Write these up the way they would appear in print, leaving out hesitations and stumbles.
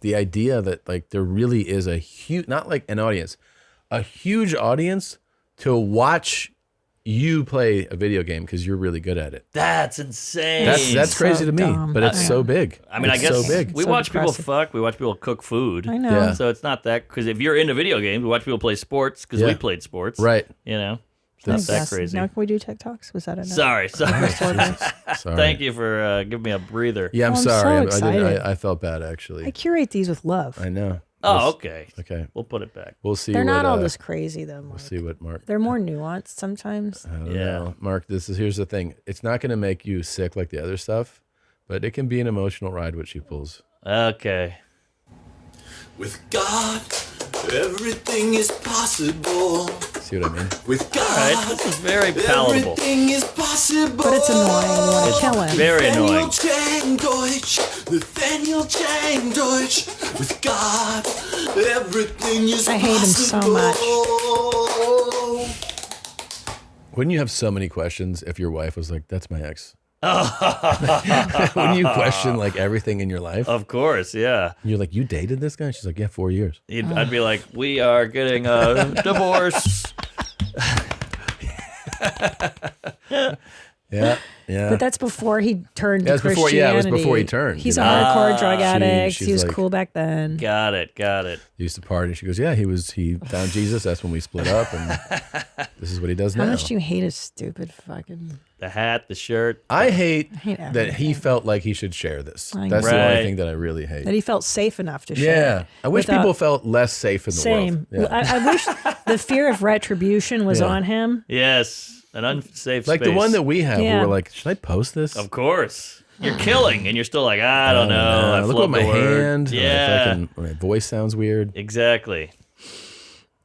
The idea that like there really is a huge, not like an audience, a huge audience to watch you play a video game because you're really good at it. That's insane. That's crazy to me, dumb. but it's so big. I mean, it's I guess so big. we So watch depressing. people fuck. We watch people cook food. I know. Yeah. So it's not that, because if you're into video games, we watch people play sports because we played sports. Right. You know, it's not that Yes. crazy. Now can we do TikToks? Was that enough? Sorry. Sorry. Thank you for giving me a breather. Yeah, I'm Oh, I'm sorry. so I didn't. excited. I felt bad actually. I curate these with love. I know. Oh, okay. Okay. We'll put it back. We'll see. They're not what, all this crazy though, Mark. We'll see what Mark. They're more nuanced sometimes. I don't know. Mark, here's the thing. It's not going to make you sick like the other stuff, but it can be an emotional ride what she pulls. Okay. With God, everything is possible. See what I mean? With God, All right, this is very palatable. everything is possible. But it's annoying. You want to kill him. Very annoying. Nathaniel Chang Deutsch. With God, everything is possible. I hate him so much. Wouldn't you have so many questions if your wife was like, "That's my ex"? Wouldn't you question like everything in your life? Of course, yeah. You're like, "You dated this guy?" She's like, "Yeah, 4 years." I'd be like, we are getting a divorce. Yeah, yeah. But that's before he turned Yeah, to it was before- Christianity. yeah, it was before he turned, He's you a know? hardcore drug addict. she's He was like- cool back then. Got it. He used to party. She goes, "Yeah, he found Jesus. That's when we split up, and this is what he does How now." much do you hate his stupid fucking... The hat, the shirt. I hate hate that everything. he felt like he should share this. I That's the Right. only thing that I really hate. That he felt safe enough to share. Yeah, I wish without- people felt less safe in the Same. world. Yeah. I wish the fear of retribution was Yeah. on him. Yes, an unsafe Like space. the one that we have, Yeah. we were like, should I post this? Of course. You're killing, and you're still like, I don't know. I Look at flubbed my the word. hand. Yeah. My voice sounds weird. Exactly.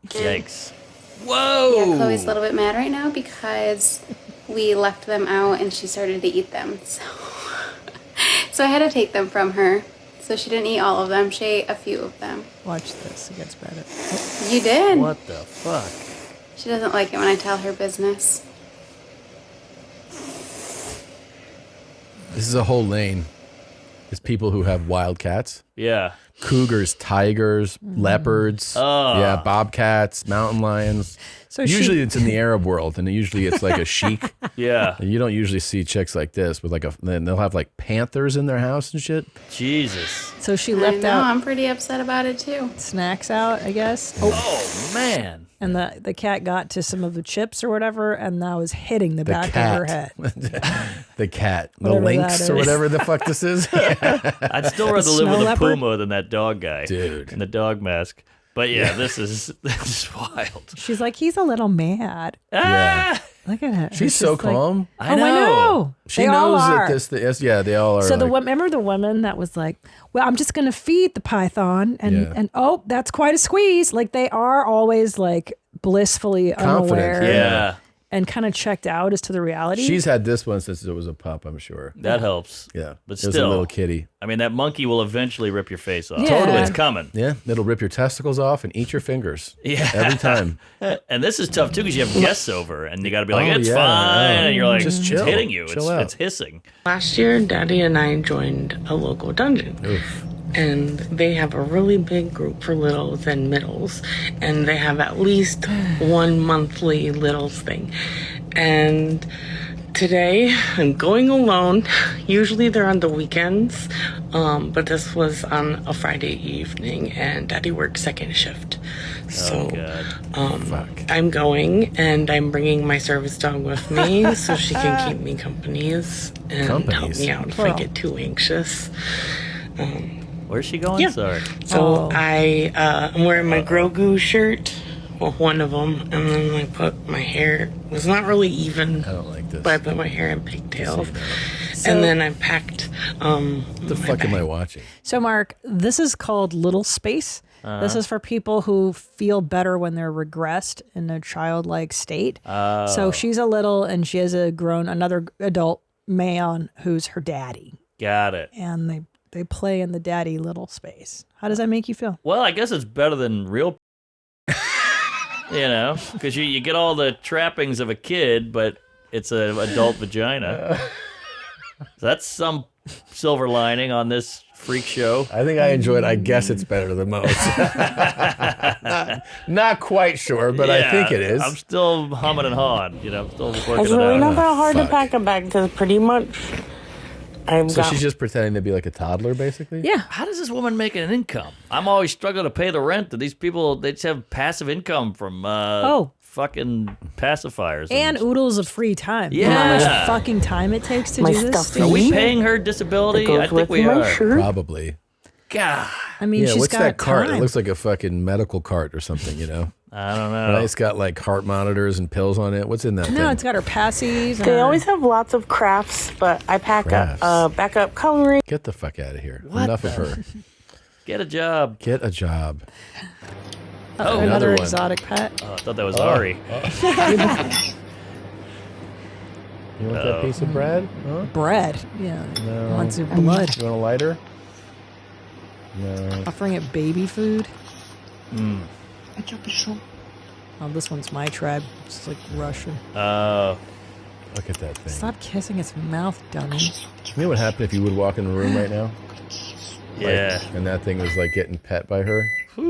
Yikes. Yeah, Whoa. Chloe's a little bit mad right now because we left them out and she started to eat them. So I had to take them from her. So she didn't eat all of them. She ate a few of them. Watch this. It gets better. You did. What the fuck? She doesn't like it when I tell her business. This is a whole lane. It's people who have wild cats. Yeah. Cougars, tigers, leopards, yeah, bobcats, mountain lions. So usually she- it's in the Arab world, and usually it's like a sheik. Yeah. And you don't usually see chicks like this with like then they'll have like panthers in their house and shit. Jesus. So she I left know, out I'm pretty upset about it too. snacks out, I guess. Oh, man. And the cat got to some of the chips or whatever, and now is hitting the back of her head. The cat, the Whatever lynx that or is. whatever the fuck this is. I'd still rather live Snow with a leopard? puma than that dog guy. Dude. In the dog mask. But yeah, this is wild. She's like, he's a little mad. Yeah. Look at her. She's so just like, calm. I I know. She They all knows are. that yes, yeah, they all are. So like, remember the woman that was like, well, I'm just going to feed the python. And oh, that's quite a squeeze. Like they are always like blissfully Confident, unaware. Yeah. And kind of checked out as to the reality. she's had this one since it was a pup, I'm sure. That helps. Yeah. But it was a still. little kitty. I mean, that monkey will eventually rip your face off. Yeah. Totally. It's coming. Yeah, it'll rip your testicles off and eat your fingers. Yeah. Every time. And this is tough too because you have guests over and you got to be like, Oh, it's yeah, fine. yeah. And you're like, Just chill. it's hitting you. Chill out. It's hissing. Last year, Daddy and I joined a local dungeon. Oof. And they have a really big group for littles and middles. And they have at least one monthly littles thing. And today, I'm going alone. Usually they're on the weekends. But this was on a Friday evening. And Daddy works second shift. So I'm going, and I'm bringing my service dog with me so she can keep me companies and help me out if I get too anxious. Where's she going? Yeah. Sorry. So I'm wearing my Grogu shirt, well, one of them, and then I put my hair. It was not really even. I don't like this. But I put my hair in pigtails, and then I packed. What the fuck am I watching? So, Mark, this is called Little Space. This is for people who feel better when they're regressed in a childlike state. So she's a little, and she has another adult man who's her daddy, Got it. and they play in the daddy little space. How does that make you feel? Well, I guess it's better than real. You know, because you get all the trappings of a kid, but it's an adult vagina. So that's some silver lining on this freak show. I think I enjoyed. I guess it's better than most. Not quite sure, but I think it is. I'm still humming and hawing. I'm still working It's it really out. not that hard to Fuck. pack a bag because pretty much So she's just pretending to be like a toddler, basically. Yeah. How does this woman make an income? I'm always struggling to pay the rent. These people, they just have passive income from fucking pacifiers. And oodles of free time. You know Yeah. how much fucking time it takes to My do this? stuff Are we Yeah. paying her disability? It goes I think with we my are. shirt. Probably. God, I mean, Yeah. she's What's got that cart? time. It looks like a fucking medical cart or something. I don't know. Right? It's got like heart monitors and pills on it. What's in that? No, thing? it's got her passies. and They her- always have lots of crafts, but I pack Crafts. up backup coloring. Get the fuck out of here. Enough of her. Get a job. Get a job. another another one. exotic pet. Oh, I thought that was Ari. You want that piece of bread? Huh? Bread. Yeah. No. Wants your blood. You want a lighter? No. Offering it baby food. Mm. Oh, this one's my tribe. It's like Russian. Look at that thing. Stop kissing its mouth, dummy. You know what happened if you would walk in the room right now? Yeah. And that thing was like getting pet by her? It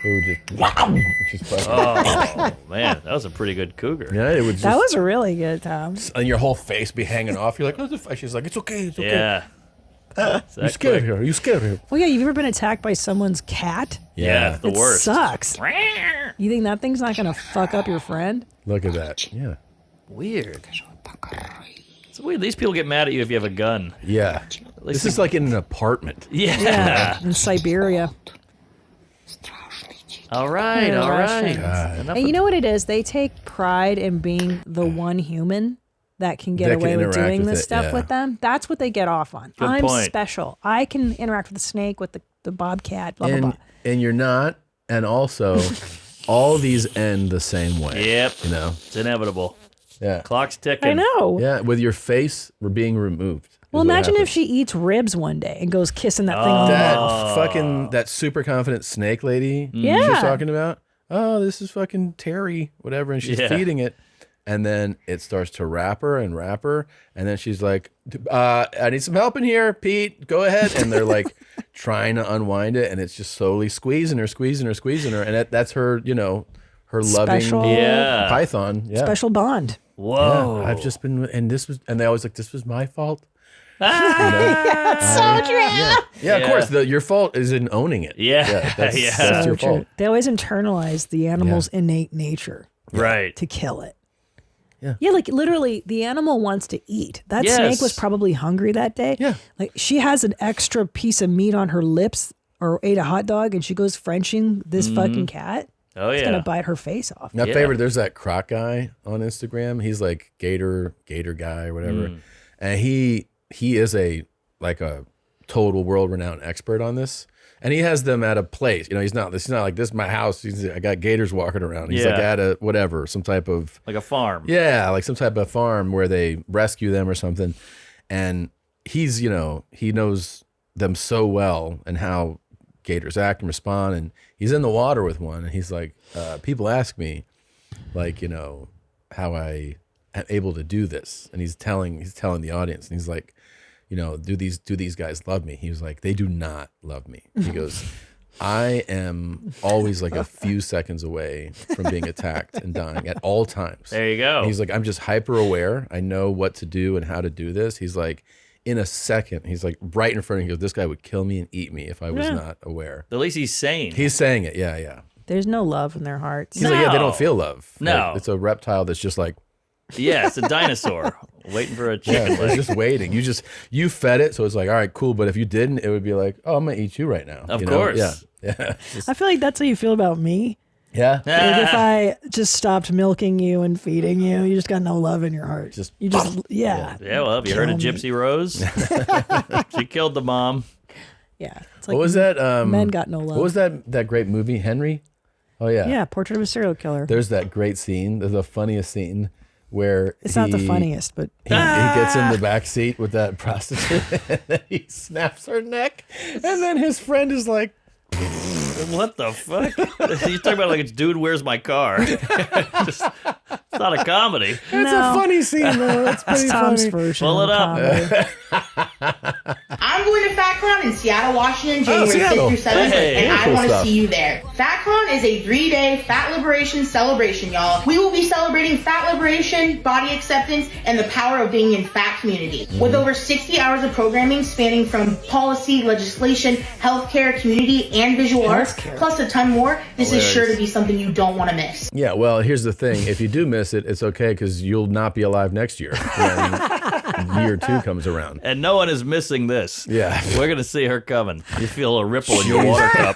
would just fucking, Oh, man. That was a pretty good cougar. yeah, it would just, That was really good, Tom. and your whole face be hanging off. You're like, oh, she's like, it's okay, it's okay. Yeah. You scared her. You scared her. Well, yeah, you've ever been attacked by someone's cat? Yeah, the It worst. sucks. You think that thing's not going to fuck up your friend? Look at that. Yeah. Weird. It's weird. These people get mad at you if you have a gun. Yeah. This is like in an apartment. Yeah. In Siberia. All right. Yeah, All right. God. Enough And you of- know what it is? They take pride in being the one human that can get That can away with interact doing with this it, stuff yeah. with them. That's what they get off on. Good I'm point. special. I can interact with the snake, with the bobcat, blah, blah, blah. And you're not. And also, all these end the same way. Yep. You know? It's inevitable. Yeah. Clock's ticking. I know. Yeah. With your face being removed. is Well, what imagine if happens. she eats ribs one day and goes kissing that thing on the mouth. That super confident snake lady she Yeah. was talking about. Oh, this is fucking Terry, whatever. And she's Yeah. feeding it. And then it starts to wrap her. And then she's like, I need some help in here, Pete. Go ahead. And they're like trying to unwind it. And it's just slowly squeezing her. And that's her, her Special- loving Yeah. python. Yeah. Special bond. Whoa. Yeah, I've just been, and they always like, this was my fault. That's so true. Yeah, of course. Your fault is in owning it. Yeah. That's, Yeah. that's your So fault. true. They always internalize the animal's innate nature Right. to kill it. Yeah. Yeah, like literally the animal wants to eat. That Yes. snake was probably hungry that day. Yeah. Like she has an extra piece of meat on her lips or ate a hot dog and she goes Frenching this fucking cat. Oh, It's yeah. going to bite her face off. My Yeah. favorite, there's that croc guy on Instagram. He's like Gator guy or whatever. And he is a total world renowned expert on this. And he has them at a place. He's not like, this is my house. I got gators walking around. He's like Yeah. at a whatever, some type of Like a farm. yeah, like some type of farm where they rescue them or something. And he's, he knows them so well and how gators act and respond. And he's in the water with one. And he's like, people ask me, like, how I am able to do this. And he's telling the audience, and he's like, do these guys love me? He was like, they do not love me. He goes, I am always like a few seconds away from being attacked and dying at all times. There you go. And he's like, I'm just hyper aware. I know what to do and how to do this. He's like, in a second, he's like right in front of me. He goes, this guy would kill me and eat me if I was not aware. At least he's sane. He's saying it. Yeah. There's no love in their hearts. He's like, yeah, they No. don't feel love. No. Like, it's a reptile that's just like, Yeah, it's a dinosaur waiting for a yeah, chicken it's leg. just waiting. You fed it, so it's like, all right, cool. But if you didn't, it would be like, oh, I'm gonna eat you right now. Of course. Yeah. I feel like that's how you feel about me. Yeah. Like if I just stopped milking you and feeding you, you just got no love in your heart. Yeah. Yeah, well, have you heard of Kill me. Gypsy Rose? She killed the mom. Yeah. It's like What was that? men got no love. What was that great movie, Henry? Oh yeah. Yeah, Portrait of a Serial Killer. There's that great scene. There's the funniest scene where It's not the funniest, but He gets in the back seat with that prostitute, and then he snaps her neck, and then his friend is like, What the fuck? You're talking about like it's Dude, Where's My Car? It's not a comedy. "It's a funny scene though. It's pretty Tom's funny." version. Pull of it up. comedy. I'm going to FatCon in Seattle, Washington, January 5th through 7th, Hey, and I cool want to stuff. see you there. FatCon is a 3-day fat liberation celebration, y'all. We will be celebrating fat liberation, body acceptance, and the power of being in fat community. With over 60 hours of programming spanning from policy, legislation, healthcare, community, and visual arts, plus a ton more, this is sure to be something you don't want to miss. Yeah, well, here's the thing. If you do miss it, it's okay because you'll not be alive next year when year 2 comes around. And no one is missing this. Yeah. We're going to see her coming. You feel a ripple in your water cup.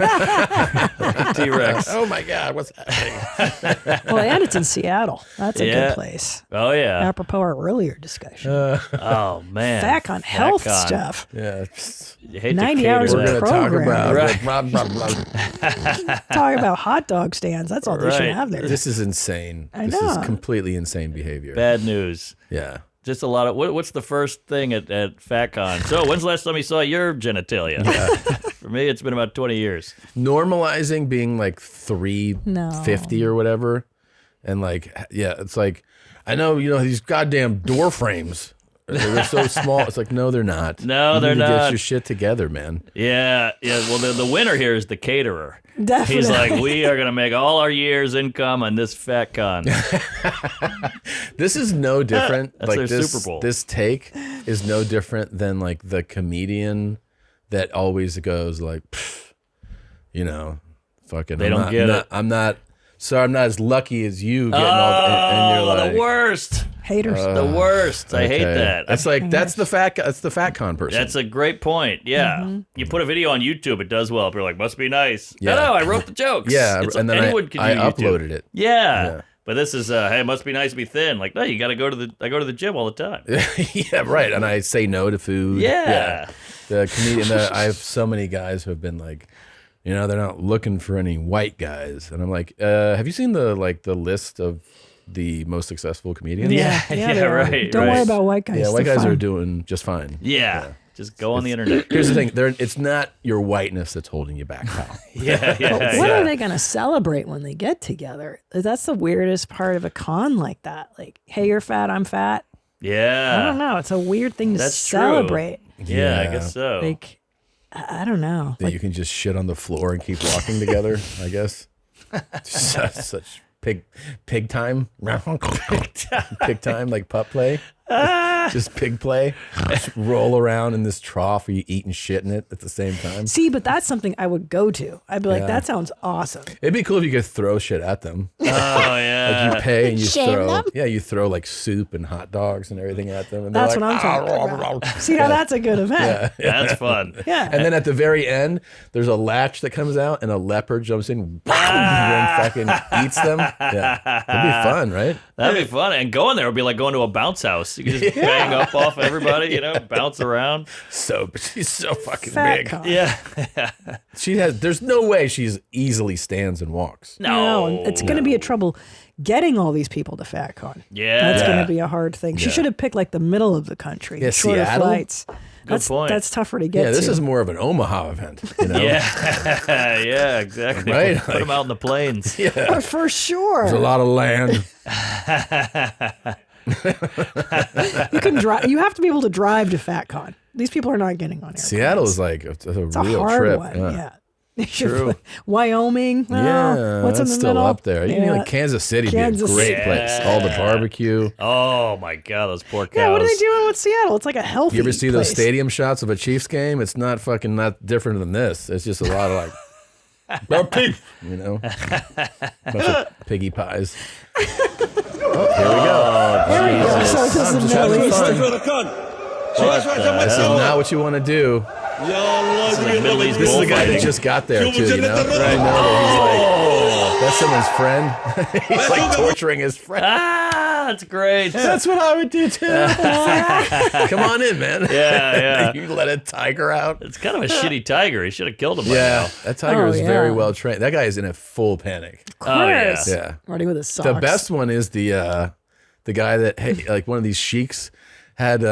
T-Rex. Oh my God, what's happening? Well, and it's in Seattle. That's a good place. Oh, yeah. Apropos our earlier discussion. Oh, man. FatCon health FatCon. stuff. Yeah. You hate 90 to cater hours to of that. We're going to talk program. about Right. blah, blah, blah. Talking about hot dog stands. That's all they should Right. have there. This is insane. I This is know. completely insane behavior. Bad news. Yeah. Just a lot of what's the first thing at FatCon? So when's the last time you saw your genitalia? For me, it's been about 20 years. Normalizing being like 350 or whatever. And like, yeah, it's like, I know, these goddamn door frames. They're so small. It's like, no, they're not. No, You they're need to not. Get your shit together, man. Yeah. Well, the winner here is the caterer. Definitely. He's like, we are gonna make all our year's income on this FatCon. This is no different. That's like their this, Super Bowl. This take is no different than like the comedian that always goes like, fucking. They don't get it. I'm not as lucky as you getting all. And you're like, the worst. Haters. The worst. I hate okay. that. That's like that's the FatCon person. That's a great point. Yeah. Mm-hmm. You put a video on YouTube, it does well. People are like, must be nice. Yeah. No, I wrote the jokes. Yeah, It's and then anyone can I do YouTube. uploaded it. Yeah. But this is, hey, it must be nice to be thin. Like, no, you got to go to I go to the gym all the time. Yeah, right. And I say no to food. Yeah. The comedian. I have so many guys who have been like, they're not looking for any white guys, and I'm like, have you seen the list of the most successful comedians? Yeah, they are. right. Don't worry about white guys. Yeah, white They're guys are fine. doing just fine. Yeah. Just go on the internet. Here's the thing: it's not your whiteness that's holding you back, pal. What are they going to celebrate when they get together? That's the weirdest part of a con like that. Like, hey, you're fat, I'm fat. Yeah. I don't know. It's a weird thing to That's true. celebrate. Yeah, I guess so. Like, I don't know. That you can just shit on the floor and keep walking together. I guess. Such pig time. Pig time, like pup play. Just pig play. Just roll around in this trough where you eat and shit in it at the same time. See, but that's something I would go to. I'd be like, Yeah. that sounds awesome. It'd be cool if you could throw shit at them. Oh, yeah. Like you pay and you Shame throw. them? Yeah, you throw like soup and hot dogs and everything at them. And That's they're what I'm like, talking about. See how that's a good event. That's fun. Yeah. And then at the very end, there's a latch that comes out and a leopard jumps in and fucking eats them. Yeah. That'd be fun, right? That'd be fun. And going there would be like going to a bounce house. You can just bang up off everybody, bounce around. She's so fucking Fat big. con. Yeah. There's no way she's easily stands and walks. No. No, it's going to be a trouble getting all these people to FatCon. Yeah. That's going Yeah. to be a hard thing. She should have picked like the middle of the country. Yeah, shorter Seattle? flights. That's point. That's tougher to get Yeah, this to. is more of an Omaha event, Yeah. Yeah, exactly. Right? Put them out in the plains. But for sure. There's a lot of land. You can drive. You have to be able to drive to FatCon. These people are not getting on airplanes. Seattle is like it's a It's a real hard trip. one. Yeah. True. Wyoming. Well, Yeah, what's that's in the still middle? up there. You know, like Kansas City Kansas be a great City. place. All the barbecue. Oh, my God. Those poor cows. Yeah, what are they doing with Seattle? It's like a healthy You ever see those place. stadium shots of a Chiefs game? It's not different than this. It's just a lot of like, bunch of piggy pies. Oh, here we go. There we go. So this is I'm the just Middle having East. fun. This is not what you want to do. This is like Middle East This is the guy that bullfighting. just got there too, you know? Right now that he's like, that's someone's friend. He's like torturing his friend. Ah, that's great. That's what I would do too. Come on in, man. Yeah. You let a tiger out. It's kind of a shitty tiger. He should have killed him by Yeah, now. that tiger Oh, is yeah. very well trained. That guy is in a full panic. Of Oh, yeah. course. Yeah. Already with his socks. The best one is the guy that like one of these sheiks had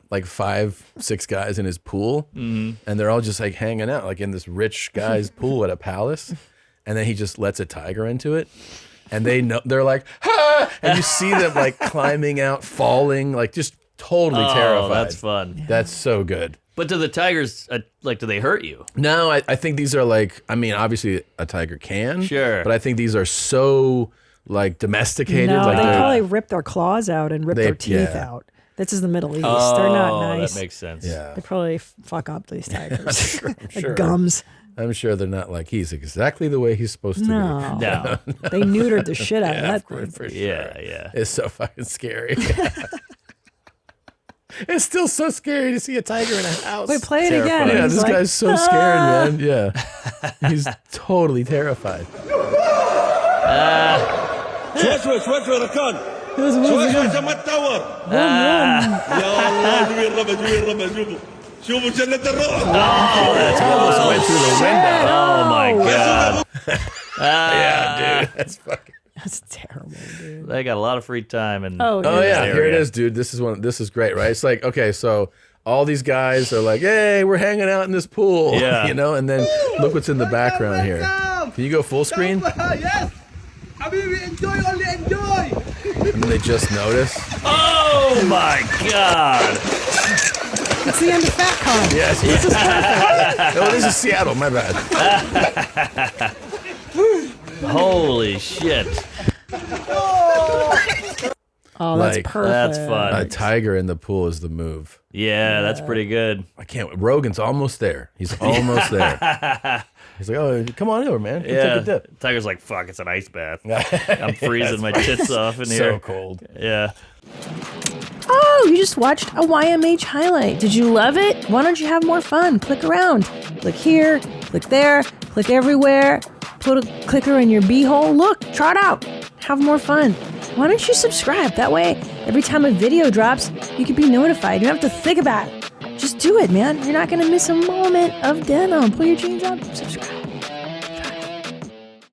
like 5-6 guys in his pool, and they're all just like hanging out like in this rich guy's pool at a palace, and then he just lets a tiger into it, and they're like, ah! And you see them like climbing out, falling, like just totally terrified. That's fun. That's so good. But do the tigers, like, do they hurt you? No, I think these are like, I mean, obviously a tiger can. Sure. But I think these are so, like, domesticated. No, like they they're- probably rip their claws out and rip their teeth out. This is the Middle East. They're not nice. That makes sense. Yeah. They probably fuck up these tigers. sure. Gums. I'm sure they're not like, he's exactly the way he's supposed to be. No. No. They neutered the shit out of that thing. For sure. Yeah. It's so fucking scary. It's still so scary to see a tiger in a house. Wait, play it again. Yeah, He's this like, guy's so scared, man. Yeah. He's totally terrified. شوي ركان شوي ما تدور يا الله جوي الربا شوفوا جنة الرعب Almost went through the window. Oh my god. Yeah, dude. That's fucking. That's terrible, dude. They got a lot of free time and Oh, Oh yeah, area. here it is, dude. This is great, right? It's like, okay, so all these guys are like, hey, we're hanging out in this pool. Yeah. You know, and then look what's in the background here. Can you go full screen? Yes حبيبي enjoy only enjoy And then they just notice. Oh my god. It's the end of FatCon. Yes. This is perfect. Oh, this is Seattle. My bad. Holy shit. Oh, that's Like, perfect. That's fun. A tiger in the pool is the move. Yeah, that's pretty good. I can't. Rogan's almost there. He's almost there. He's like, oh, come on over, man. Come Yeah. take a dip. Tiger's like, fuck, it's an ice bath. I'm freezing my tits off in here. So cold. Yeah. Oh, you just watched a YMH highlight. Did you love it? Why don't you have more fun? Click around. Click here, click there, click everywhere. Put a clicker in your beehole. Look, try it out. Have more fun. Why don't you subscribe? That way, every time a video drops, you can be notified. You don't have to think about it. Just do it, man. You're not going to miss a moment of denim. Pull your jeans up, subscribe.